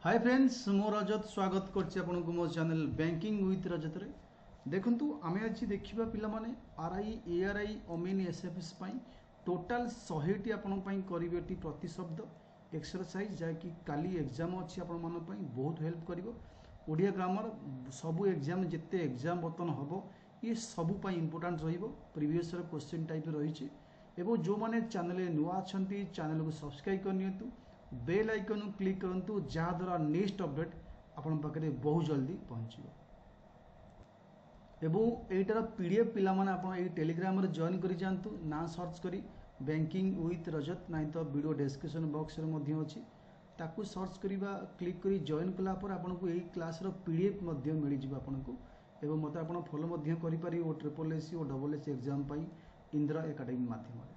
Hi friends मो रजत स्वागत करछि आपनको मो चैनल बैंकिंग विथ रजत रे। देखंतु आमे आज देखिबा पिला माने आरआई एआरआई ओमेन एसएफएस पई टोटल 100 टी आपन पई करिवेटी प्रति शब्द एक्सरसाइज जा कि काली एग्जाम अछि आपन मन पई बहुत हेल्प करिवो। ओडिया ग्रामर सबु एग्जाम जेते एग्जाम बतन हबो ये सबु पई इंपोर्टेंट रहिबो। प्रीवियस रे क्वेश्चन टाइप रहिछि एबो जो माने चैनल रे नुवा अछंती चैनल को सब्सक्राइब करनियतु बेल आइकन क्लिक करंतु जहाँ द्वारा नेक्स्ट अपडेट आपण पाखे बहुत जल्दी पहुँचो। एवं एटार पीडीएफ पिला माने आपण ए टेलीग्राम रे जॉइन करि जानतु ना सर्च करी बैंकिंग विथ रजत नहीं तो वीडियो डिस्क्रिप्शन बॉक्स रे मध्य अछि ताकू सर्च करिबा क्लिक करी जॉइन कला पर आपनको एई क्लास रो पीडीएफ मध्य मिलि जिवो आपनको। एवं मते आपण फॉलो मध्य करि पारि O triple SC O double SC exam पई इंदिरा एकेडमी माध्यम रे।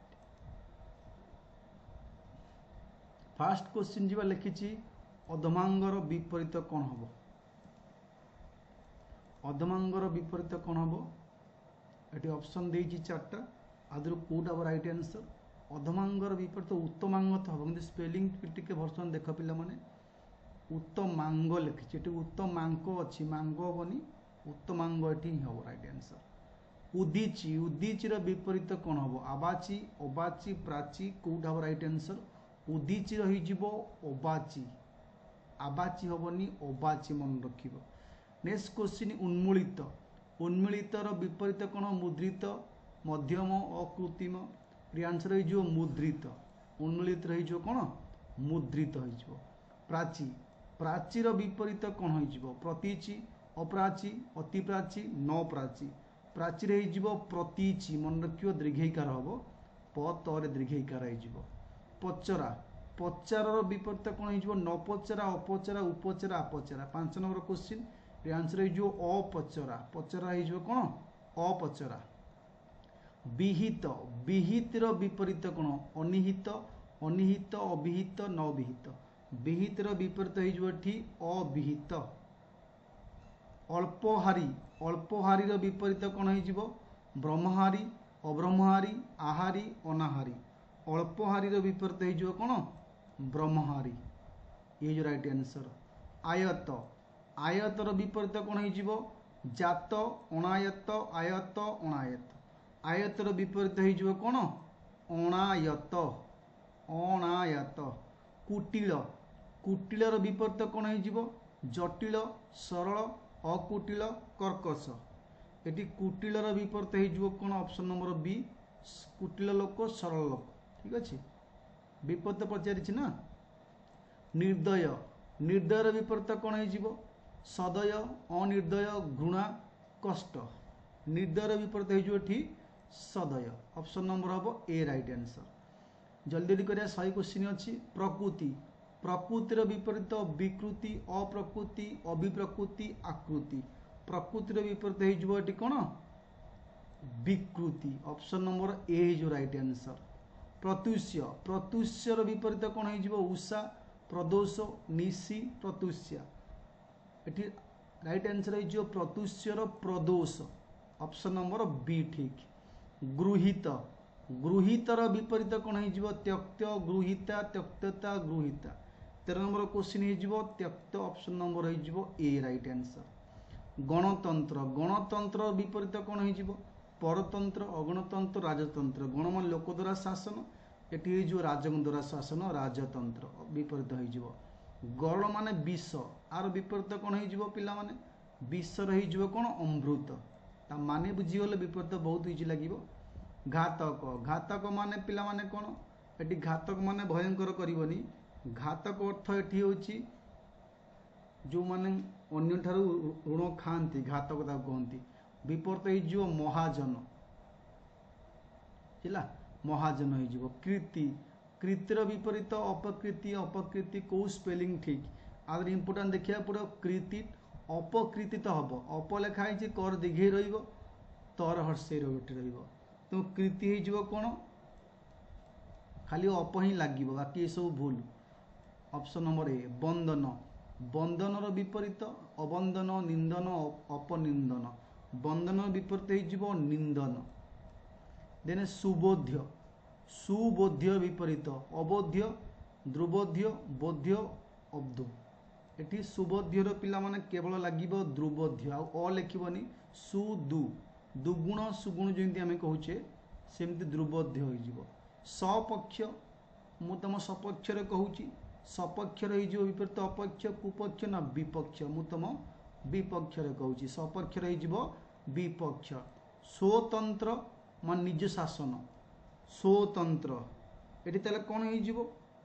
फास्ट क्वेश्चन जीवा लिखिछि अधमांगर विपरीत कौन हम। अधमांगर विपरीत कौन हम ये ऑप्शन देछि चारटा आदर कोटा राइट आंसर। अधमांगर विपरीत उत्तमांग तो हम कि स्पेलिंग टिके वर्षन देख पिला माने उत्तमांग लिखिछि एटी उत्तमांक अछि मांग बनी उत्तमांग एटी हम राइट आंसर। उदीची उदीची रो विपरीत कौन हम आबाची अबाची प्राची कोटा राइट आंसर। उदीची रही अबाची आबाची हेनी अबाची मन रखिबो। नेक्स्ट क्वेश्चन उन्मूलित उन्मूलित विपरीत कौन मुद्रित मध्यम अकृत्रिम आंसर हो मुद्रित। उन्मूलित रही कौन मुद्रित हो। प्राची प्राचीर विपरीत कौन हो प्रतीची अप्राची अतिप्राची न प्राची प्राची हो प्रतीची मन रखियो दीर्घईकार हम प तर दीर्घईकार हो। पचरा पचार विपरीत कौन हो न पचरा अपचरा उपचरा अपचरा। 5 नंबर क्वेश्चन आंसर हो अपचरा पचरा हो कौन अपचरा। विहित विहितर विपरीत कौन अनिहित अनिहित अभिहित न विहित विहितर विपरीत हो अविहित। अल्पहारी अल्पहारी विपरीत कौन हो ब्रह्महारी अब्रह्महारी आहारी अनाहारी। अल्पहारी विपरीत हो कौन ब्रह्महारी ये जो राइट आंसर। आयत आयतर विपरीत कौन हो जात अनायत आयत अनायत आयतर विपरीत हो कौन अनायत अनायत। कुटिल कुटिलर विपरीत कौन हो जटिल सरल अकुटिल कर्कश। एटी कुटिलर विपरीत हो कौन ऑप्शन नंबर बी कुटिल लोक सरल लोक ठीक अच्छे विपरीत पचारि ना। निर्दय निर्दयर विपरीत कौन हो सदय अनिर्दय घृणा कष्ट। निर्दयर विपरीत हो सदय ऑप्शन नंबर हम ए राइट आंसर। जल्दी जल्दी करिया 100 क्वेश्चन अच्छी। प्रकृति प्रकृतिर विपरीत विकृति अप्रकृति अभिप्रकृति आकृति। प्रकृतिर विपरीत हो कौन विकृति ऑप्शन नंबर ए जो राइट आंसर। प्रत्युष्य प्रत्युष्यर विपरीत कौन हो उषा प्रदोष निशी प्रत्युष्या। एटी राइट आंसर हो प्रत्युष्यर प्रदोष ऑप्शन नंबर बी ठीक। गृहीत गृहीतर विपरीत कौन हो त्यक्त गृहीता त्यक्तता गृहीता। 13 नंबर क्वेश्चन हो त्यक्त ऑप्शन नंबर हो ए राइट आंसर। गणतंत्र गणतंत्र विपरीत कौन हो परतंत्र अगणतंत्र राजतंत्र। गण मान लोक द्वारा शासन एटी हो राजन द्वारा शासन राजतंत्र विपरीत हो। गरल माने विष आर विपरीत कौन हो पिला माने विष रही कौन अमृत ता माने बुझीगले विपरीत बहुत इजी लगे। घातक घातक माने पिला माने कौन एटी घातक माने भयंकर करनी घातक अर्थ एटी होची जो माने अन्य ठारू ऋण खाती घातक कहती। विपरीत हो महाजन है महाजन हो। कृति कृतिर विपरीत अपकृति अपकृति कौ स्पेलिंग ठीक आदर इंपोर्टाट देखा पड़ो कृति अपकृति तो हम अप लिखाई कर दीघे तर हर्षे रोटी तो कृति हो कौन खाली अप ही लगे बाकी सब भूल ऑप्शन नंबर ए। बंदन बंदनर विपरीत अबंदन निंदन अपनिंदन बंदन विपरीत हो निंदन। देन सुबोध्य सुबोध्य विपरीत अबोध्य ध्रुबोध्य बोध्य अब्दु एठी सुबोध्यर पिला माने केवल लागिबो द्रुबोध्य आ लिखिबनी सुदु दुगुण सुगुण जेमती आमे कहूचे सेमती द्रुबोध्य होई जिवो सपक्ष मु तम सपक्ष रे कहूची सपक्ष रे जो विपरीत अपक्ष कुपक्ष ना विपक्ष मु तम विपक्ष रे कहूची सपक्ष रे जिवो विपक्ष स्वतंत्र मान निज शासन स्वतंत्र एटी ताले कोन होई जिवो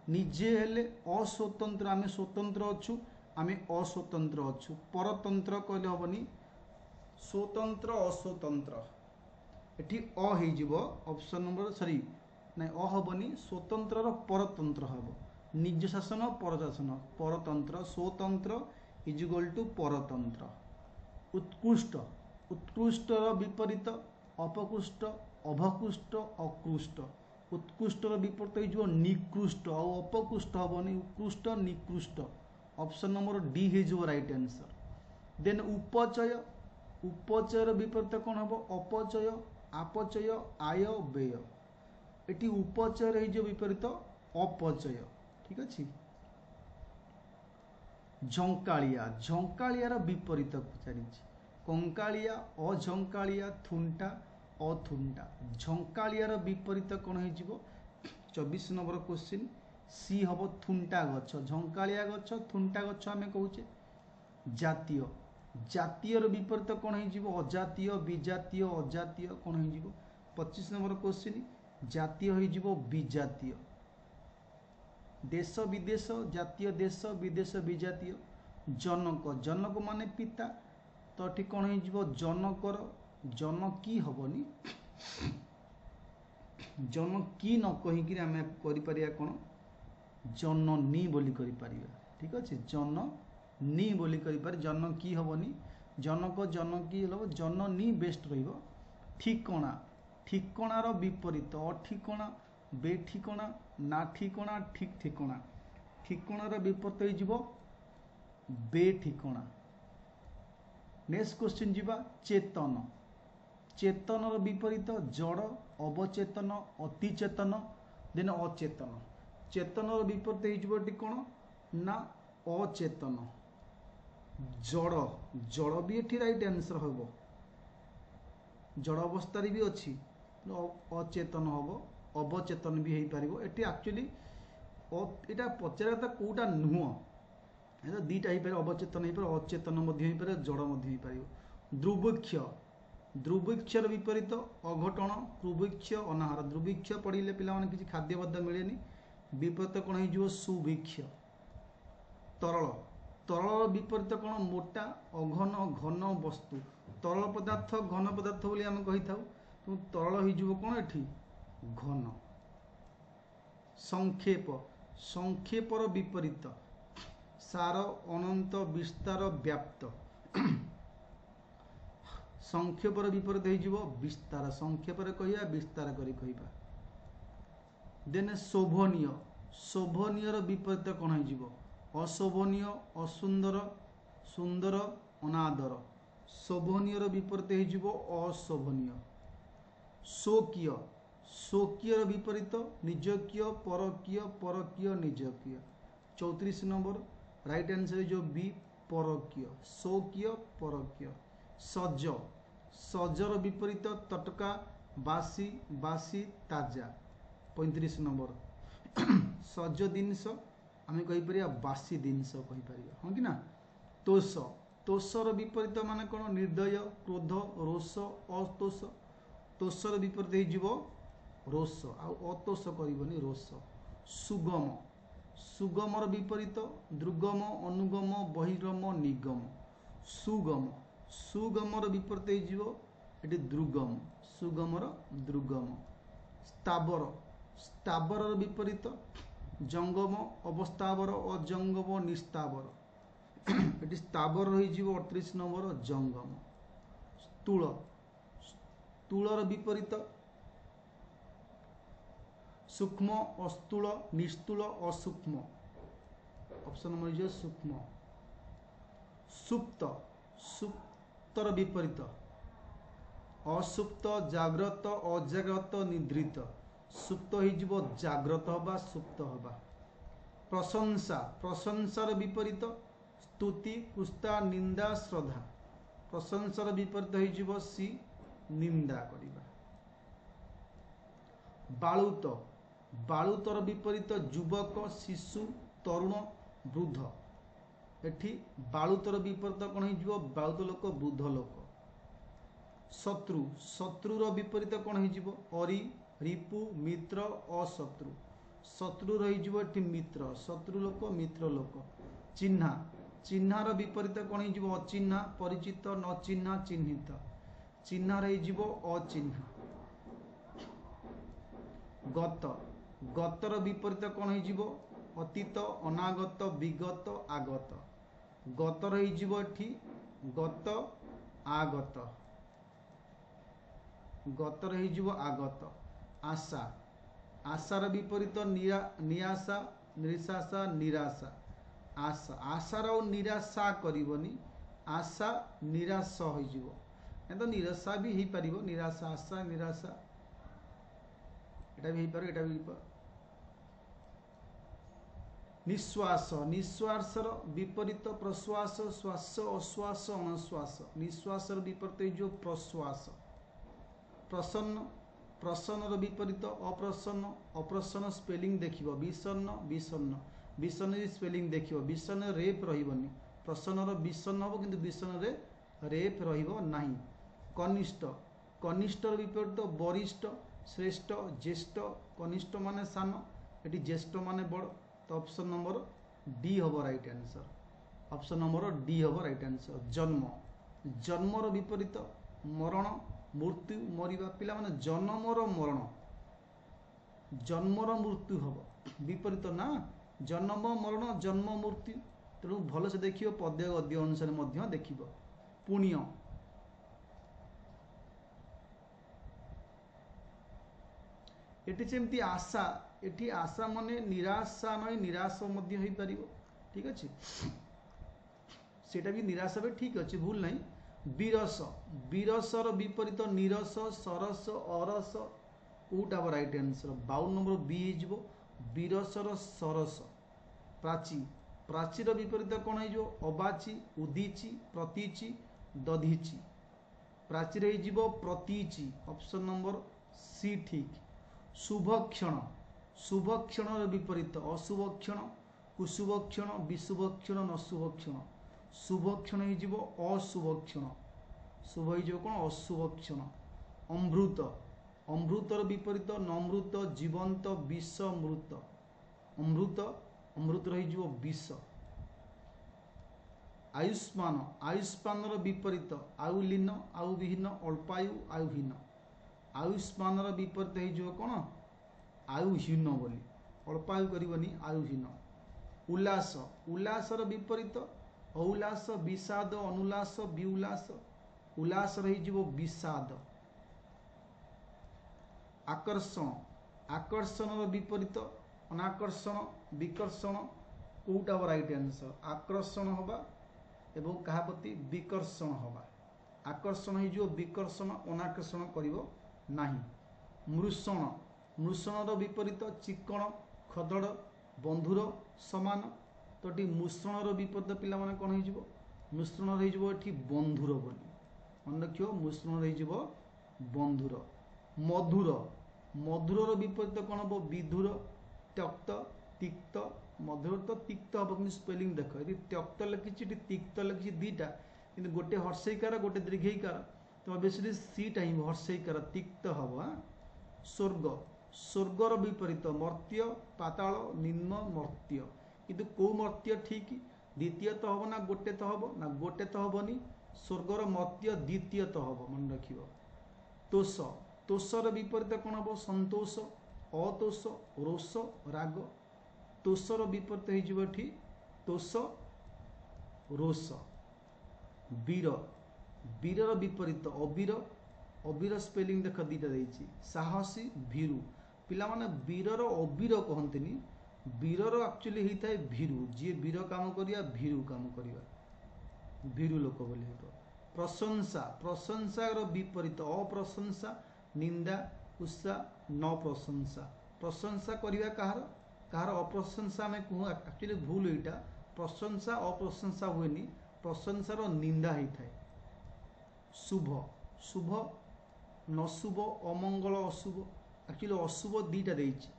निजे हेले अस्वतंत्र आमे स्वतंत्र अछु आमे अस्वतंत्र अछु परतंत्र कहले हबनी स्वतंत्र अस्वतंत्र एटी अ होई जिवो ऑप्शन नंबर सॉरी नै अ हबनी स्वतंत्र रो परतंत्र हबो निज शासन परशासन परतंत्र स्वतंत्र इज इक्वल टू परतंत्र उत्कृष्ट उत्कृष्ट रो विपरीत अपकृष्ट अभकृष्ट अकृष्ट उत्कृष्ट विपरीत हो निकृष्ट आ अपकृष्ट हेनी उत्कृष्ट निकृष्ट ऑप्शन नंबर डी हो राइट आंसर देन उपचय उपचय विपरीत कौन हम अपचय अपचय आय व्यय एटी उपचय हो विपरीत अपचय ठीक अच्छे झंकालिया झंकालियार विपरीत पचारि कंकालिया अझंकालिया थुंटा अथुंटा झंकालियार विपरीत कौन हो 24 नंबर क्वेश्चन सी हम थुंटा गछ झंकालिया गछ थुंटा गछ आम कहे जातीय जातीय विपरीत कौन हो अजातीय विजातीय अजातीय कौन हो 25 नंबर क्वेश्चन जातीय हो विजातीय देश विदेश जातीय देश विदेश विजातीय जनक जनक माने पिता तो ठीक कौन हो जनकर जनकी हबनी जनकी न कहीकि आम करिपारिया कौन जननी बोली करिपारिया ठीक अच्छे जननी बोली करिपार जनकी हबनी जनक जनकी हलो जननी बेस्ट रहिबो ठिकणा ठिकणार विपरीत अठिकणा बेठिकणा ना ठिकणा ठीक ठिकणा ठिकणार विपरीत हो बेठिकणा नेक्स्ट क्वेश्चन जीवा चेतन चेतन विपरीत जड़ अवचेतन अतिचेतन देन अचेतन चेतन विपरीत हो कौन ना अचेतन जड़ जड़ भी ये राइट आंसर हम जड़ अवस्था भी अच्छी अचेतन हम अवचेतन भी हो पार ये एक्चुअली यहाँ पचार कौटा नुह दीटा हो पारे अवचेतन हो पारे अचेतन हो पारे जड़ हो पार दुर्भिक्ष दुर्भिक्षर विपरीत अघटन दुर्भिक्ष अनाहार दुर्भिक्ष पड़े पिला किसी खाद्य बद्ध मिले विपरीत कौन हो सुभिक्ष तरल तरल विपरीत कौन मोटा अघन घन वस्तु तरल पदार्थ घन पदार्थ बोली आम कही था तो तरल हो कौन एठी घन संक्षेप संक्षेपर विपरीत सार अनंत विस्तार व्याप्त संक्षेपर विपरीत हो विस्तार संक्षेपर कहिबा विस्तार करी कहिबा देन शोभनीय शोभनीय विपरीत कौन हो अशोभनीय असुंदर सुंदर अनादर शोभनीय विपरीत हो अशोभनीय शोकीय शोकीय विपरीत निजकीय परकीय परकीय निजकीय 34 नंबर राइट आंसर जो बी परकीय शोकीय परकीय सज सजर विपरीत तटका बासी बासी ताजा 35 नंबर सज जिनस आम कहीपर बासी जिनस कहीपर हाँ कि ना तोष तोषर विपरीत मान कौन निर्दय क्रोध रोष अतोष तोषर विपरीत हो रोष आतोष करनी रोष सुगम सुगमर विपरीत द्रुगम अनुगम बहिर्गम निगम सुगम सुगमर विपरीत हो ये द्रुगम सुगमर द्रुगम स्थावर स्थावर विपरीत जंगम अवस्थावर अजंगम निस्तावर ये स्थावर रही 38 नंबर जंगम स्थूल स्थूलर विपरीत सूक्ष्म अस्थूल निस्तूल असूक्ष्म ऑप्शन नंबर सूक्ष्म सुप्त सुप्तर विपरीत असुप्त जाग्रत अजाग्रत निद्रित सुप्त हो जाग्रत हवा सुप्त हवा प्रशंसा प्रशंसार विपरीत स्तुति कुस्ता निंदा श्रद्धा प्रशंसार विपरीत हो सी निंदा करिबा बालुत बालुतर विपरीत युवक शिशु तरुण वृद्ध एठी बालुतर विपरीत कौन हो बालुत लोक वृद्ध लोक शत्रु शत्रुर विपरीत कौन हो अरि रिपु मित्र अशत्रु शत्रु रही मित्र शत्रु लोक मित्र लोक चिन्हा चिन्हार विपरीत कौन हो अचिन्हा परिचित न चिन्हा चिन्हित चिन्हा रही अचिन्हा गत गतर विपरीत कौन हो अतीत अनागत विगत आगत गत रही गत आगत गत रही आगत आशा आशार विपरीत निराशा निराशा निराशा आशा आशार निराशा करनी आशा निराश हो तो निराशा भी हो पार निराशा आशा निराशा एटा भी हो पार भी हो निश्वास निश्वासर विपरीत प्रश्वास श्वास अश्वास अणश्वास निश्वासर विपरीत जो प्रश्वास प्रसन्न प्रसन्नर विपरीत अप्रसन्न अप्रसन्न स्पेलिंग देखिबो विषन्न विषन्न विषन्न स्पेलिंग देखिबो विषन्न रेप रहिबनी प्रसन्नर विषन्न हो किंतु विषन्न रे रेप रहिबो नाही कनिष्ठ कनिष्ठर विपरीत वरिष्ठ श्रेष्ठ ज्येष्ठ कनिष्ठ माने सान एटी ज्येष्ठ माने बड़ तो ऑप्शन नंबर डी हम right answer option number D हम राइट आंसर जन्म जन्मर विपरीत मरण मृत्यु मरिबा पिला माने जन्मर मरण जन्मर मृत्यु हम विपरीत ना जन्म मरण जन्म मृत्यु तेणु भल से देखियो पद्य गद्य अनुसार देखियो पुण्य एटी सेमती आशा एटी आशा माने निराशा नय निराश मध्य होई परिबो ठीक अछि सेटा भी निराशा भी ठीक अछि भूल नहीं विरस विरसर विपरीत निरस सरस अरस कोटा राइट आंसर 52 नंबर बी हो विरसर सरस प्राची प्राचीर विपरीत कौन हो अबाची उदीची प्रतीची दधीची प्राचीर हो प्रतीची ऑप्शन नंबर सी ठीक शुभक्षण शुभक्षण विपरीत अशुभ क्षण कुशुभ क्षण विशुभ क्षण नशुभ क्षण शुभक्षण हो अशुभ क्षण शुभ हो कौन अशुभ क्षण अमृत अमृतर विपरीत नमृत जीवंत विष मृत अमृत अमृत रही विष आयुष्मान आयुष्मान विपरीत आयुलीन आयुविहीन अल्पायु आयुहीन आयुष्मान विपरीत हो कौन आयुहीन बोली अल्पायु करनी आयुहीन उल्लास उल्लासर विपरीत औल्लास विषाद अनुल्लास विउल्लास उल्लास रही विषाद आकर्षण आकर्षण विपरीत अनाकर्षण विकर्षण कोटा राइट आंसर आकर्षण हवा एवं कहा प्रति विकर्षण हवा आकर्षण हो विकर्षण अनाकर्षण करिवो नाही मृषण मृषणर विपरीत चिक्कण खदड़ बंधुर समान तो ये मुषणर विपरीत पिला माने कौन हो मुषण रही बंधुर बोली मन रखियो मुषण रही बंधुर मधुर मधुर विपरीत कौन हम विधुर त्यक्त तिक्त मधुर तो तिक्त हम कि स्पेलिंग देख ये त्यक्त लिखी तिक्त लिखी दीटा कि गोटे हर्षईकार गोटे दीर्घईकार तो बेसिकली सीटा ही हर्षईकार तिक्त हम स्वर्ग स्वर्गर विपरीत मर्त्य पाताल निम्न मर्त्य किंतु कौ मर्त्य ठीक द्वितीय तो हम ना गोटे तो हम ना गोटे तो हेनी स्वर्गर मर्त्य द्वितीय तो हम मन रख तोष तोषर विपरीत कौन हम संतोष अतोष रोष राग तोषर विपरीत हो तोष रोष वीर वीरर विपरीत अवीर अवीर स्पेलिंग देख दीटा देती साहसी भीरु पिला माने वीरर अवीर कहते वीरर एक्चुअली होता है भीरु जी वीर काम करिया भीरु काम करिया भीरु लोक बोली प्रशंसा प्रशंसार विपरीत अप्रशंसा निंदा उत्साह न प्रशंसा प्रशंसा करिया कहार कहार अप्रशंसा में कहूँ एक्चुअली भूल यहाँ प्रशंसा अप्रशंसा हुएनि प्रशंसार निंदा होता है शुभ शुभ नशुभ अमंगल अशुभ एक्चुअली अशुभ दीटा देइछि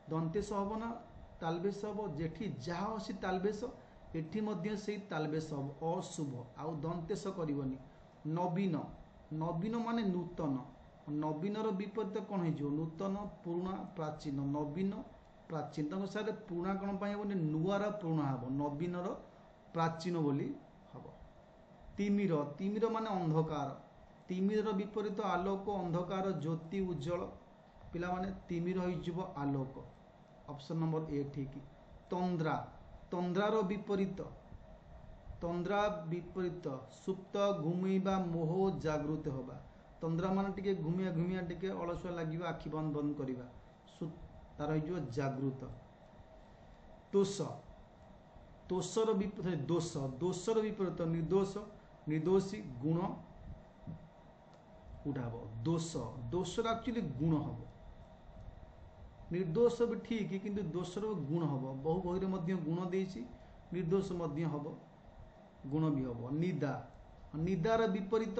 दंतेश हम ना तालबेश हम जेठी जहाँ अच्छी तालबेश एठी मध्य से तालबेश हम अशुभ आउ दंतेश करनी नवीन नवीन माने नूतन नवीनर विपरीत कौन हो नूतन पुराणा प्राचीन नवीन प्राचीन तक सारे पुराणा कौन हे नुआर पुराणा हम नवीनर प्राचीन बोली हम तिमिर तिमिर माने अंधकार तिमिर विपरीत आलोक अंधकार ज्योति उज्जवल पिला माने तिमिर हो आलोक ऑप्शन नंबर ए ठीक तंद्रा तंद्रार विपरीत तंद्रा विपरीत सुप्त घुमेबा मोह जागृत होगा तंद्रा मान टिके घुमिया घुमिया टिके अलसुआ लगे आखि बंद बंद करवा तार हो जागृत तोष तोषर विपरीत दोष दोषर विपरीत निर्दोष निर्दोषी गुण उठाब दोष दोषर एक्चुअली गुण हम निर्दोष भी ठीक किंतु दोषर गुण हम बहु बही में गुण देसी निर्दोष हम गुण भी हम निदा निदार विपरीत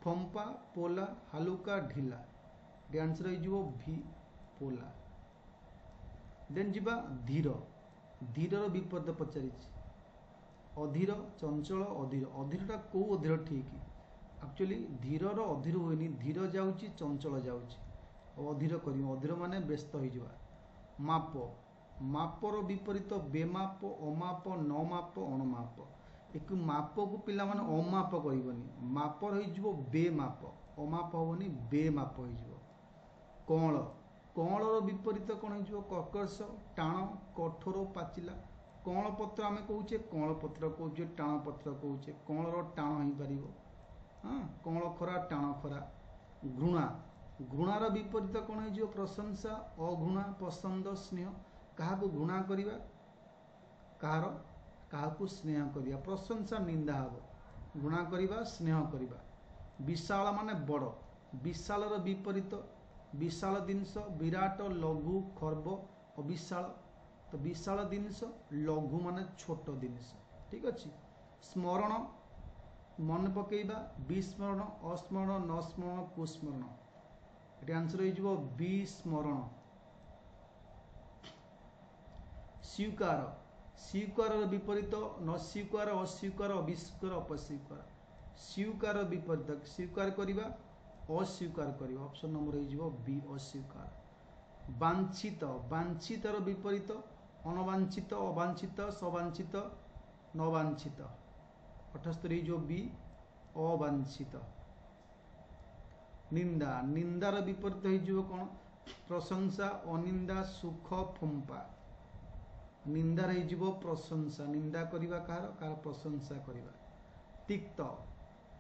फंपा पोला हालुका ढिला आंसर हो भी पोला देन जीवा धीर धीरर विपरीत पचारि अधीर चंचल अधीर अधीरटा कौ अधीर ठीक एक्चुअली धीरर अधीर हुए धीर जाऊँगी चंचल जाऊँगी अधीर कर अधीर माने व्यस्त हो माप मापर विपरीत बेमाप अमाप नमाप अणमाप एक माप को पिला माने अमाप करनी मापर हो बेमाप अमाप हेनी बेमाप हो कौल कौलर विपरीत कौन हो कर्कश टाण कठोर पाचिला कौल पत्र आम कौचे कौल पत्र कौचे टाण पत्र कौचे कौलर टाण हो पार हाँ कौल खरा टाण खरा घृणा घृणार विपरीत कौन हो प्रशंसा अघृणा पसंद स्नेह क्या घृणा करवा कहार क्या स्नेह करवा प्रशंसा निंदा हम घृणा करवा स्नेह करवा विशाल माने बड़ विशालर विपरीत विशाल जिनस विराट लघु खर्ब अविशाल तो विशाल जिनस लघु माने छोट जिनस ठीक अच्छे स्मरण मन पकेबा विस्मरण अस्मरण न स्मरण कुस्मरण ये आंसर हो विस्मरण स्वीकार स्वीकार विपरीत न स्वीकार अस्वीकार अविस्वीकार अपस्वीकार स्वीकार विपरीत स्वीकार करवा अस्वीकार करवा ऑप्शन नंबर हो बी अस्वीकार वांछित वांछितर विपरीत अनवांछित अवांछित सवांछित नवांछित 78 जो बी अवांछित निंदा निंदार विपरीत हो कौन प्रशंसा अनिंदा सुख फंपा निंदार हो प्रशंसा निंदा करवा कहार प्रशंसा करवा तिक्त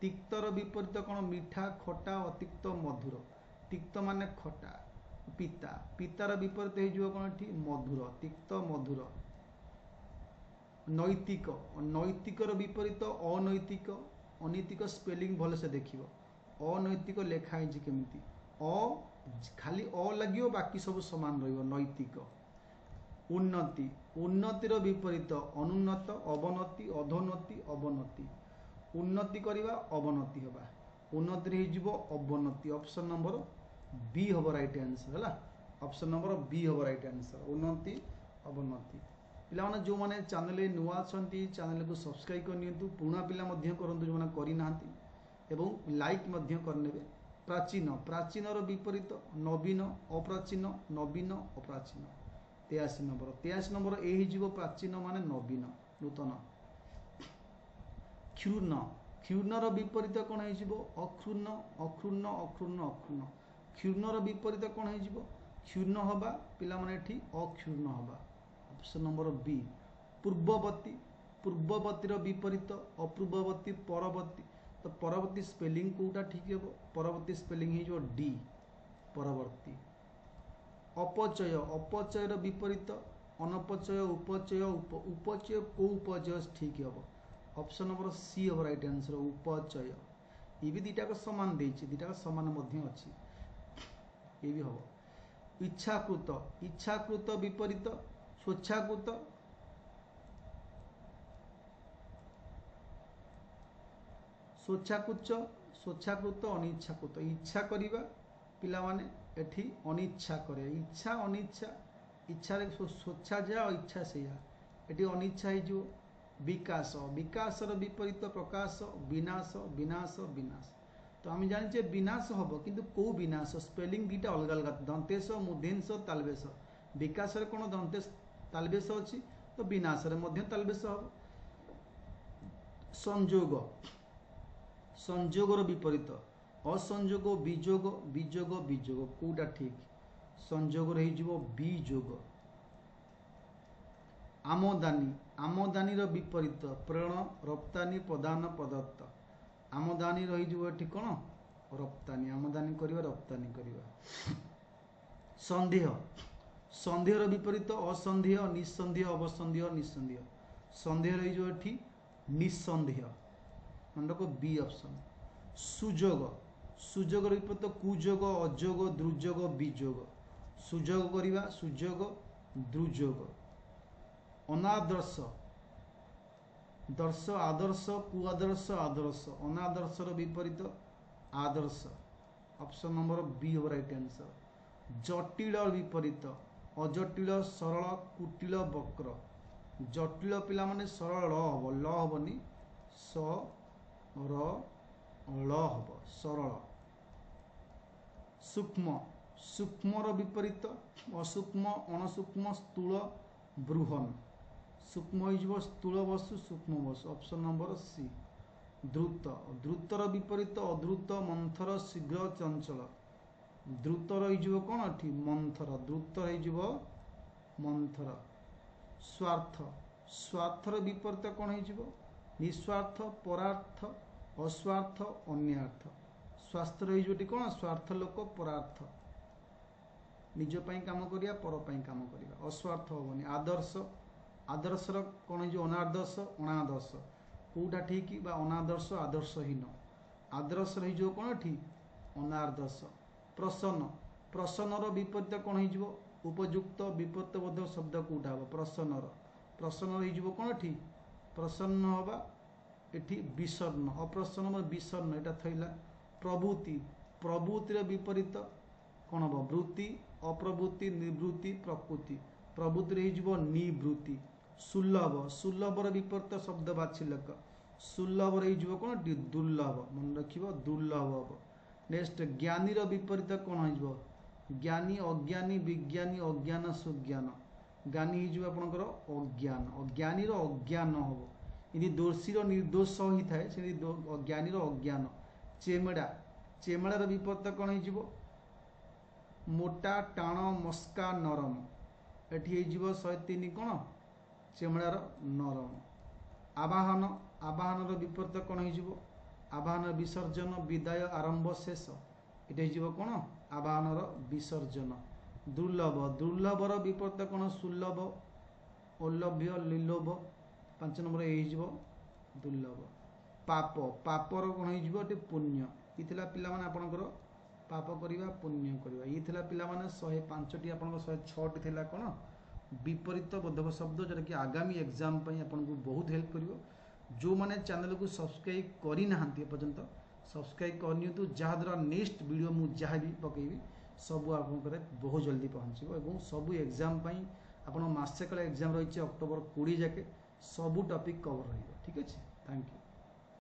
तिक्तर विपरीत कौन मीठा खटा अतिक्त मधुर तिक्त माने खटा पिता पितार विपरीत हो कौन ठीक मधुर तिक्त मधुर नैतिक नैतिकर विपरीत अनैतिक अनैतिक स्पेलिंग भल से देखियो अनैतिक लेखाई केमिति खाली लगे बाकी सब समान रहिबो नैतिक उन्नति उन्नतिर विपरीत अनुन्नत अवनति अधोन्नति अवनति उन्नति करवा अवनति होगा उन्नति हो अवनति ऑप्शन नंबर बी हम राइट आंसर है ऑप्शन नंबर बी हम राइट आंसर उन्नति अवनति पिला जो मैंने चैनल नुआ अच्छा चैनल को सब्सक्राइब करनी पुणा पिला करूँ जो मैंने करना एवं लाइक करने प्राचीन प्राचीनर विपरीत नवीन अप्राचीन नवीन अप्राचीन 83 नंबर ये प्राचीन माने नवीन नूतन क्षुर्ण क्षुण्णर विपरीत कौन हो अक्षुण्ण अक्षुण्ण अक्षुण्ण अक्षुण्ण क्षुण्णर विपरीत कौन हो क्षुण्ण हवा पिला माने अक्षुण्ण हवा ऑप्शन नंबर बी पूर्ववर्ती पूर्ववर्तीर विपरीत अपूर्ववर्ती परवर्ती तो परवर्ती स्पेलिंग कोटा ठीक है परवर्ती स्पेलिंग हो डी परवर्ती अपचय अपचयर विपरीत अनपचय उपचय उपचय को उपचय ठीक हम ऑप्शन नंबर सी हम राइट आंसर उपचय ये भी दुटाक सामान दुटाक सामान अच्छी ये भी हम इच्छाकृत इच्छाकृत विपरीत स्वेच्छाकृत ସ୍ୱଚ୍ଛାକୃତ ଅନିଚ୍ଛାକୃତ ଇଚ୍ଛା କରିବା ପିଲାମାନେ ଏଠି ଅନିଚ୍ଛା କରେ ଇଚ୍ଛା ଅନିଚ୍ଛା ଇଚ୍ଛାରେ ସ୍ୱଚ୍ଛା ଯାହା ଇଚ୍ଛା ସେଇଆ ଏଠି ଅନିଚ୍ଛା ହେଇଯିବ ବିକାଶର ବିପରୀତ ପ୍ରକାଶ ବିନାଶ ବିନାଶ ବିନାଶ ତ ଆମେ ଜାଣିଛେ ବିନାଶ ହବ କିନ୍ତୁ କୋଉ ବିନାଶ ସ୍ପେଲିଂ ଦୁଇଟା ଅଲଗା ଅଲଗା ଦନ୍ତେଶ ମୂର୍ଧନ୍ୟ ତାଲବେଶ ବିକାଶରେ କ'ଣ ଦନ୍ତେଶ ତାଲବେଶ ଅଛି ତ ବିନାଶରେ ମଧ୍ୟ ତାଲବେଶ ହବ ସଂଯୋଗର ବିପରୀତ ଅସଂଯୋଗ ବିଯୋଗ କୋଉଟା ଠିକ ସଂଯୋଗ ହେଇଯିବ ବିଯୋଗ ଆମଦାନୀର ବିପରୀତ ପ୍ରେରଣ ରପ୍ତାନି ପ୍ରଦାନ ପ୍ରଦତ୍ତ ଆମଦାନୀ ରହିଯିବ ଏଠି କ'ଣ ରପ୍ତାନି ଆମଦାନୀ କରିବା ରପ୍ତାନି କରିବା ସନ୍ଦେହର ବିପରୀତ ଅସନ୍ଦେହ ନିଃସନ୍ଦେହ ଅବସନ୍ଦେହ ନିଃସନ୍ଦେହ ସନ୍ଦେହ ରହିଯିବ ଏଠି ନିଃସନ୍ଦେହ ମଣ୍ଡକ ବି ଅପସନ୍ ସୁଯୋଗର ବିପରୀତ କୁଯୋଗ ଅଯୋଗ ଦୁର୍ଯୋଗ ବିଯୋଗ ସୁଯୋଗ କରିବା ସୁଯୋଗ ଦୁର୍ଯୋଗ ଅନାଦର୍ଶ ଆଦର୍ଶ କୁଆଦର୍ଶ ଆଦର୍ଶ ଅନାଦର୍ଶର ବିପରୀତ ଆଦର୍ଶ ଅପସନ୍ ନମ୍ବର ବି ହେବ ରାଇଟ୍ ଆନ୍ସର ଜଟିଳ ବିପରୀତ ଅଜଟିଳ ସରଳ କୁଟିଳ ବକ୍ର ଜଟିଳ ପିଲାମାନେ ସରଳ ଲ ହବନି ଲ ହବ ସରଳ ସୂକ୍ଷ୍ମର ବିପରୀତ ଅସୂକ୍ଷ୍ମ ଅଣସୂକ୍ଷ୍ମ ସ୍ଥୂଳ ବୃହନ ସୂକ୍ଷ୍ମ ହେଇଯିବ ସ୍ଥୂଳ ବସୁ ସୂକ୍ଷ୍ମ ବସୁ ଅପସନ୍ ନମ୍ବର ସି ଦ୍ରୁତର ବିପରୀତ ଅଦ୍ରୁତ ମନ୍ଥର ଶୀଘ୍ର ଚଞ୍ଚଳ ଦ୍ରୁତ ରହିଯିବ କ'ଣ ଏଠି ମନ୍ଥର ଦ୍ରୁତ ହେଇଯିବ ମନ୍ଥର ସ୍ୱାର୍ଥର ବିପରୀତ କ'ଣ ହେଇଯିବ ନିଃସ୍ୱାର୍ଥ ପରାର୍ଥ ଅସ୍ୱାର୍ଥ ଅନ୍ୟାର୍ଥ ସ୍ୱାର୍ଥ ରହିଯିବ ଏଠି କ'ଣ ସ୍ୱାର୍ଥ ଲୋକ ପରାର୍ଥ ନିଜ ପାଇଁ କାମ କରିବା ପର ପାଇଁ କାମ କରିବା ଅସ୍ୱାର୍ଥ ହବନି ଆଦର୍ଶର କ'ଣ ହେଇଯିବ ଅନାଦର୍ଶ କୋଉଟା ଠିକ ବା ଅନାଦର୍ଶ ଆଦର୍ଶହୀନ ଆଦର୍ଶ ହେଇଯିବ କ'ଣ ଏଠି ଅନାଦର୍ଶ ପ୍ରସନ୍ନର ବିପରୀତ କ'ଣ ହେଇଯିବ ଉପଯୁକ୍ତ ବିପରୀତବୋଧକ ଶବ୍ଦ କୋଉଟା ହେବ ପ୍ରସନ୍ନ ହେଇଯିବ କ'ଣ ଏଠି ପ୍ରସନ୍ନ ହବା ଏଠି ବିଷର୍ଣ୍ଣ ଅପ୍ରସନ୍ନ ବିଷର୍ଣ୍ଣ ଏଟା ଥଇଲା ପ୍ରବୃତ୍ତିର ବିପରୀତ କ'ଣ ହେବ ବୃତ୍ତି ଅପ୍ରବୃତ୍ତି ନିବୃତ୍ତି ପ୍ରକୃତି ପ୍ରବୃତ୍ତିରେ ହେଇଯିବ ନିବୃତ୍ତି ସୁଲଭର ବିପରୀତ ଶବ୍ଦ ବାଛିଲକ ସୁଲଭରେ ହେଇଯିବ କ'ଣ ଦୁର୍ଲଭ ମନେ ରଖିବ ଦୁର୍ଲଭ ହେବ ନେକ୍ସଟ ଜ୍ଞାନୀର ବିପରୀତ କ'ଣ ହେଇଯିବ ଜ୍ଞାନୀ ଅଜ୍ଞାନୀ ବିଜ୍ଞାନୀ ଅଜ୍ଞାନ ସୁଜ୍ଞାନ ଜ୍ଞାନୀ ହେଇଯିବ ଆପଣଙ୍କର ଅଜ୍ଞାନୀର ଅଜ୍ଞାନ ହେବ ଏମିତି ଦୋଷୀର ନିର୍ଦ୍ଦୋଷ ହେଇଥାଏ ସେମିତି ଜ୍ଞାନୀର ଅଜ୍ଞାନ ଚେମେଡ଼ାର ବିପରୀତ କ'ଣ ହେଇଯିବ ମୋଟା ଟାଣ ମସ୍କା ନରମ ଏଠି ହେଇଯିବ 103 କ'ଣ ଚେମେଡ଼ାର ନରମ ଆବାହନର ବିପରୀତ କ'ଣ ହେଇଯିବ ଆବାହନ ବିସର୍ଜନ ବିଦାୟ ଆରମ୍ଭ ଶେଷ ଏଠି ହେଇଯିବ କ'ଣ ଆବାହନର ବିସର୍ଜନ ଦୁର୍ଲଭର ବିପରୀତ କ'ଣ ସୁଲଭ ଅଲଭ୍ୟ ଲିଲୋଭ 5 ନମ୍ବର ହେଇଯିବ ଦୁର୍ଲଭ ପାପର କ'ଣ ହେଇଯିବ ଏଠି ପୁଣ୍ୟ ଇଏ ଥିଲା ପିଲାମାନେ ଆପଣଙ୍କର ପାପ କରିବା ପୁଣ୍ୟ କରିବା ଇଏ ଥିଲା ପିଲାମାନେ 105ଟି ଆପଣଙ୍କ 106ଟି ଥିଲା କ'ଣ ବିପରୀତ ବୋଧକ ଶବ୍ଦ ଯେଉଁଟାକି ଆଗାମୀ ଏକ୍ଜାମ ପାଇଁ ଆପଣଙ୍କୁ ବହୁତ ହେଲ୍ପ କରିବ ଯେଉଁମାନେ ଚ୍ୟାନେଲକୁ ସବସ୍କ୍ରାଇବ୍ କରିନାହାନ୍ତି ଏପର୍ଯ୍ୟନ୍ତ ସବସ୍କ୍ରାଇବ୍ କରିନିଅନ୍ତୁ ଯାହାଦ୍ୱାରା ନେକ୍ସଟ ଭିଡ଼ିଓ ମୁଁ ଯାହା ବି ପକାଇବି ସବୁ ଆପଣଙ୍କର ବହୁତ ଜଲ୍ଦି ପହଞ୍ଚିବ ଏବଂ ସବୁ ଏକ୍ଜାମ ପାଇଁ ଆପଣ ମାସେ କାଳ ଏକ୍ଜାମ ରହିଛି ଅକ୍ଟୋବର 20 ଯାକେ ସବୁ ଟପିକ୍ କଭର ରହିବ ଠିକ୍ ଅଛି ଥ୍ୟାଙ୍କ ୟୁ।